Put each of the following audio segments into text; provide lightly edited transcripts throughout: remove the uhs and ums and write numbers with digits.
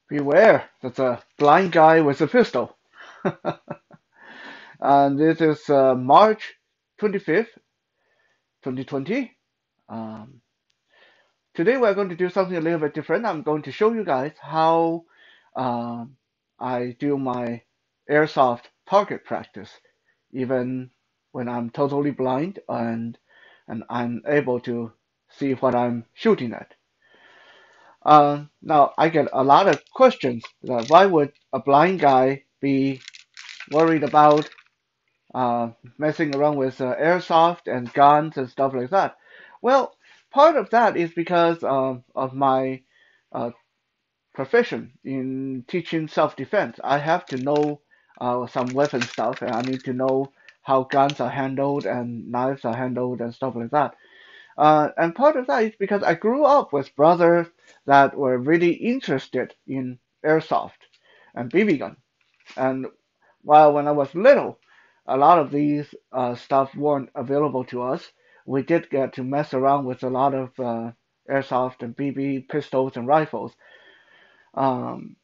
Beware, that's a blind guy with a pistol. And this is March 25th, 2020. Um, Today we're going to do something a little bit different. I'm going to show you guys how um, I do my airsoft target practice, even when I'm totally blind and I'm able to see what I'm shooting at. Now I get a lot of questions that why would a blind guy be worried about messing around with airsoft and guns and stuff like that? Well, part of that is because of my uh, profession in teaching self-defense. I have to know some weapon stuff, and I need to know how guns are handled and knives are handled and stuff like that. And part of that is because I grew up with brothers that were really interested in airsoft and BB gun. And while when I was little, a lot of these stuff weren't available to us. We did get to mess around with a lot of airsoft and BB pistols and rifles. Um,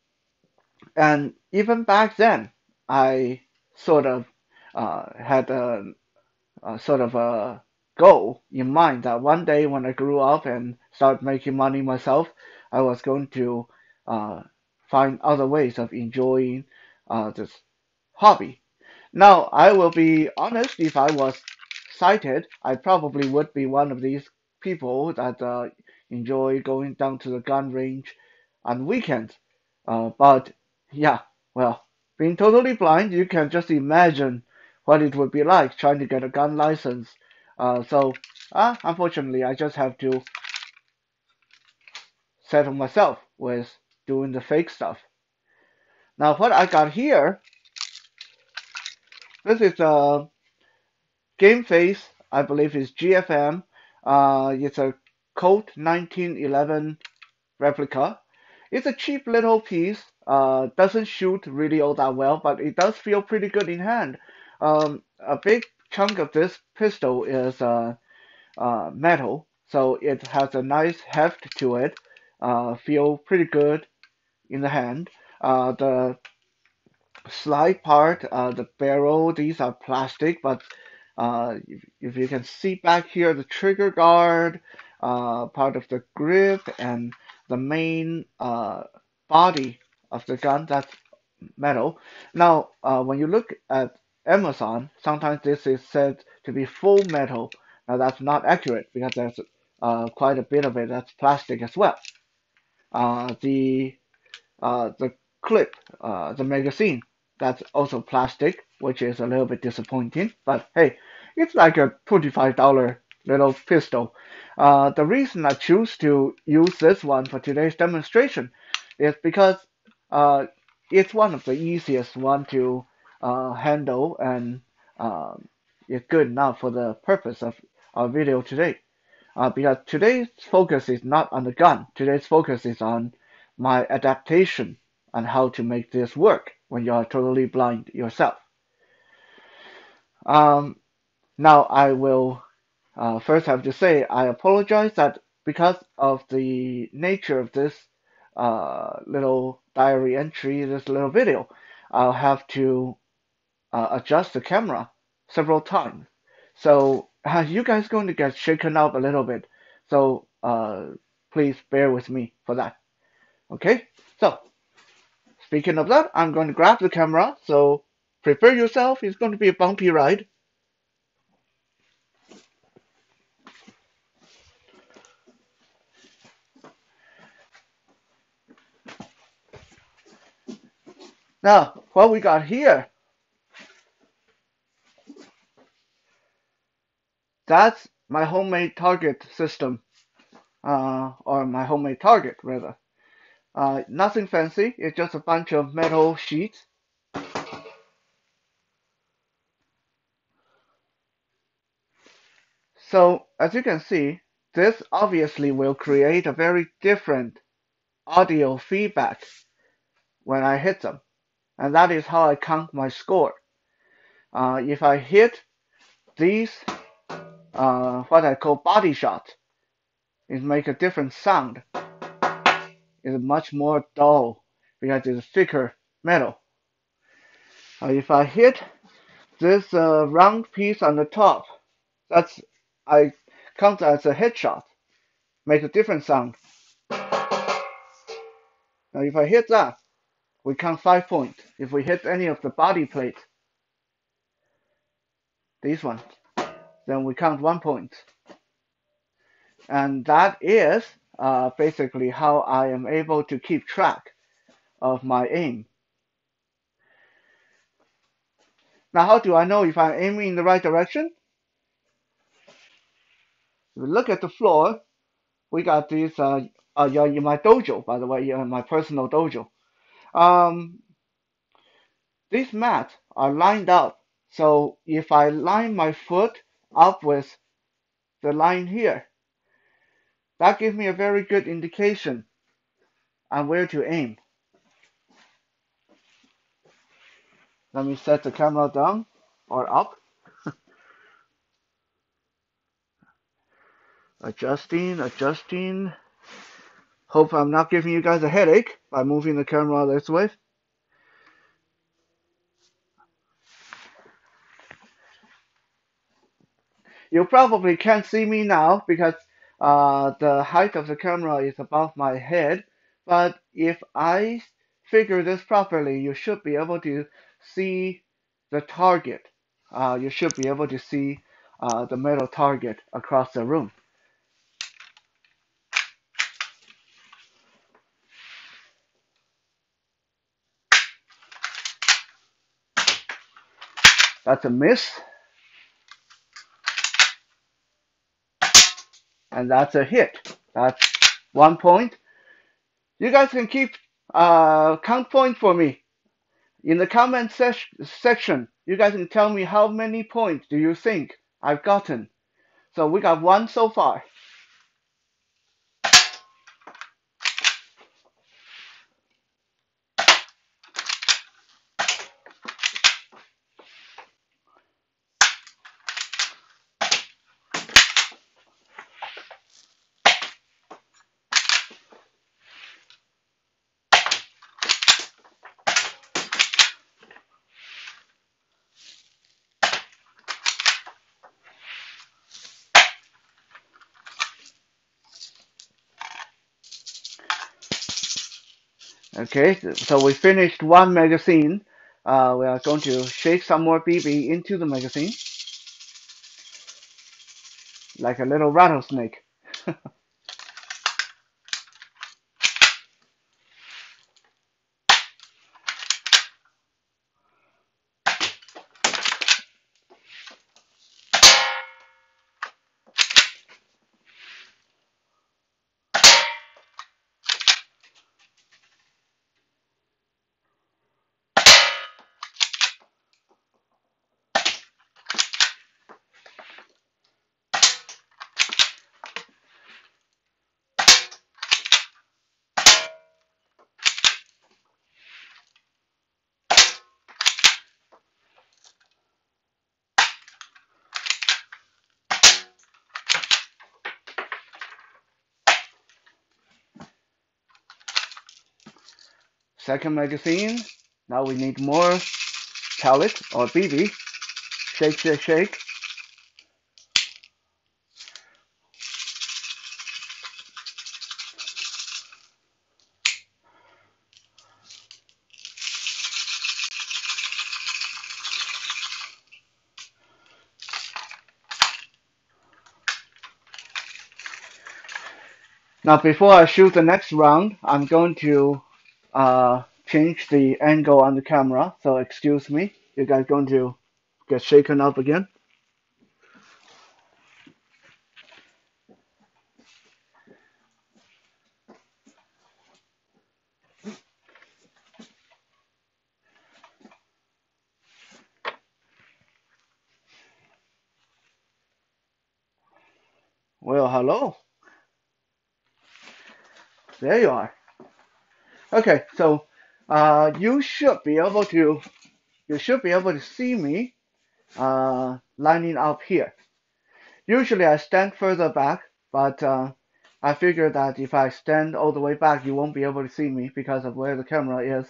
and even back then, I sort of had a sort of a goal in mind that one day when I grew up and started making money myself, I was going to uh, find other ways of enjoying this hobby. Now, I will be honest, if I was sighted, I probably would be one of these people that enjoy going down to the gun range on weekends. But yeah, well, being totally blind, you can just imagine what it would be like trying to get a gun license. Unfortunately, I just have to settle myself with doing the fake stuff. Now, what I got here, this is a game face, I believe is GFM. It's a Colt 1911 replica. It's a cheap little piece. Doesn't shoot really all that well, but it does feel pretty good in hand. A big chunk of this pistol is metal, so it has a nice heft to it. Feel pretty good in the hand. The slide part, the barrel, these are plastic, but if you can see back here, the trigger guard, part of the grip, and the main body of the gun, that's metal. Now, when you look at Amazon, sometimes this is said to be full metal. Now, that's not accurate because there's quite a bit of it that's plastic as well. The clip, the magazine, that's also plastic, which is a little bit disappointing. But hey, it's like a $25 little pistol. The reason I choose to use this one for today's demonstration is because uh, it's one of the easiest one to handle and it's good enough for the purpose of our video today. Because today's focus is not on the gun. Today's focus is on my adaptation and how to make this work when you are totally blind yourself. Um, Now I will first have to say I apologize that because of the nature of this little diary entry, this little video, I'll have to adjust the camera several times. So you guys going to get shaken up a little bit. So please bear with me for that. Okay? So speaking of that, I'm going to grab the camera. So prepare yourself. It's going to be a bumpy ride. Now, what we got here, that's my homemade target system, or my homemade target rather. Nothing fancy. It's just a bunch of metal sheets. So as you can see, this obviously will create a very different audio feedback when I hit them. And that is how I count my score. If I hit these, what I call body shots, it make a different sound. It's much more dull because it's thicker metal. If I hit this round piece on the top, that's I count as a headshot. Make a different sound. Now if I hit that, we count 5 points. If we hit any of the body plates, these ones, then we count 1 point. And that is basically how I am able to keep track of my aim. Now, how do I know if I'm aiming in the right direction? If we look at the floor, we got these, yeah, in my dojo, by the way, in my personal dojo. Um, these mats are lined up. So if I line my foot up with the line here, that gives me a very good indication on where to aim. Let me set the camera down or up. Adjusting. Hope I'm not giving you guys a headache by moving the camera this way. You probably can't see me now because the height of the camera is above my head. But if I figure this properly, you should be able to see the target. You should be able to see the metal target across the room. That's a miss. And that's a hit. That's 1 point. You guys can keep count points for me. In the comment section, you guys can tell me how many points do you think I've gotten. So we got 1 so far. Okay, so we finished 1 magazine. We are going to shake some more BB into the magazine, like a little rattlesnake. Second magazine. Now we need more pellet or BB. Shake. Now before I shoot the next round, I'm going to change the angle on the camera. So excuse me, you guys going to get shaken up again. Well, hello. There you are. Okay, so you should be able to see me lining up here. Usually I stand further back, but I figured that if I stand all the way back, you won't be able to see me because of where the camera is.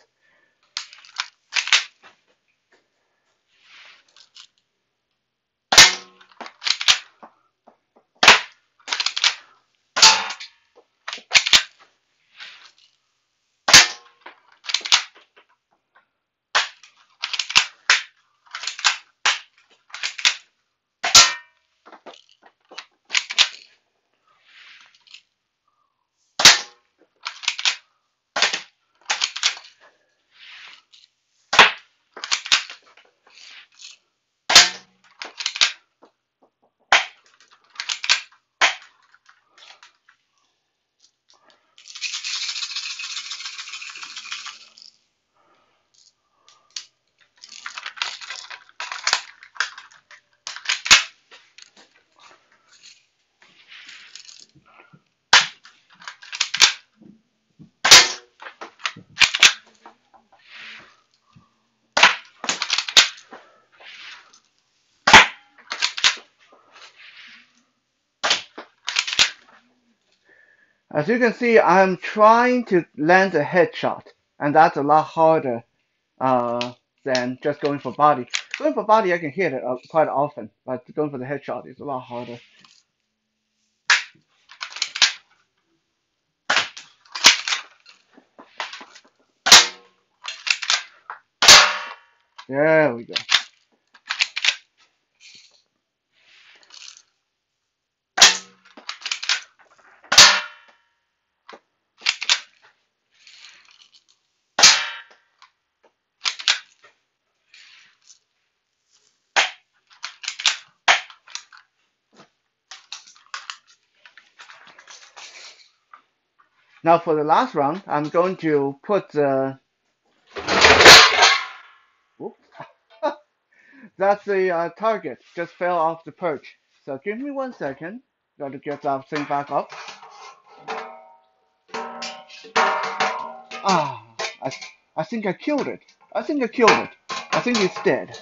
As you can see, I'm trying to land a headshot, and that's a lot harder uh, than just going for body. Going for body, I can hit it quite often, but going for the headshot is a lot harder. There we go. Now for the last round, I'm going to put the. Whoops. That's the target. Just fell off the perch. So give me 1 second. Got to get that thing back up. Ah, I think I killed it. I think I killed it. I think it's dead.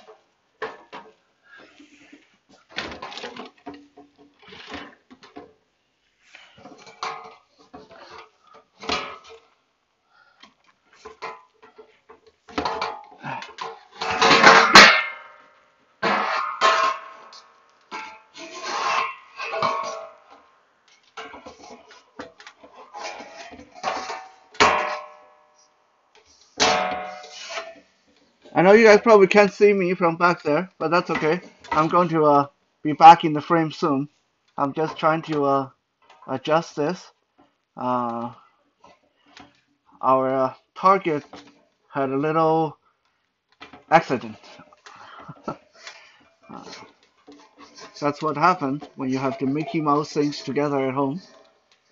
I know you guys probably can't see me from back there, but that's okay. I'm going to be back in the frame soon. I'm just trying to adjust this. Uh, our target had a little accident. Uh, that's what happens when you have the Mickey Mouse things together at home.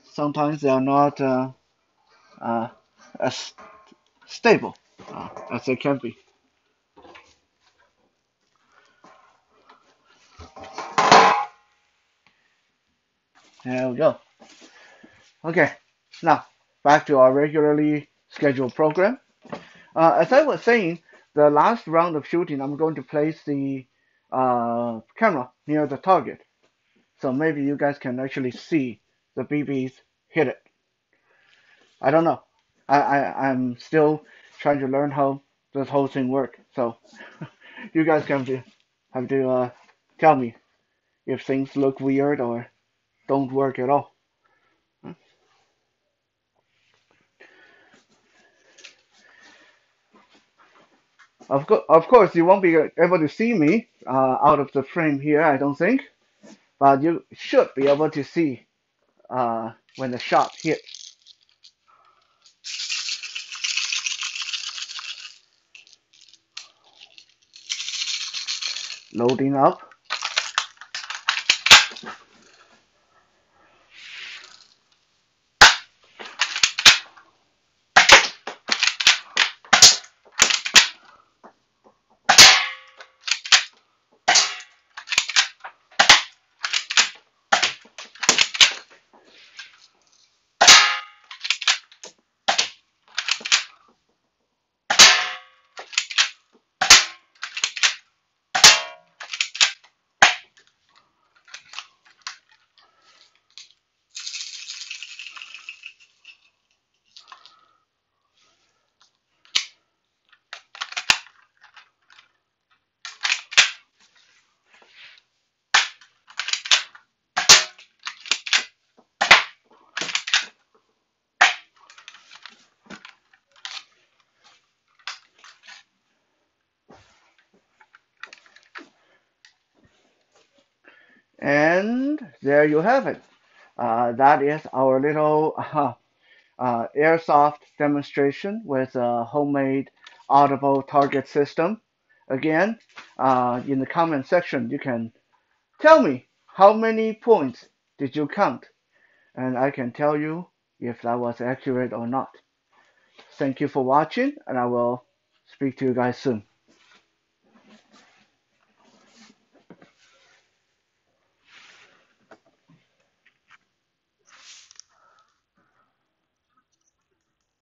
Sometimes they are not uh, as stable as they can be. There we go. Okay, now back to our regularly scheduled program. As I was saying, the last round of shooting, I'm going to place the camera near the target, so maybe you guys can actually see the BBs hit it. I don't know. I'm still trying to learn how this whole thing works. So you guys have to tell me if things look weird or don't work at all. Of course, you won't be able to see me out of the frame here, I don't think, but you should be able to see when the shot hits. Loading up. And there you have it. That is our little airsoft demonstration with a homemade audible target system. Again, in the comment section, you can tell me how many points did you count, and I can tell you if that was accurate or not. Thank you for watching, and I will speak to you guys soon.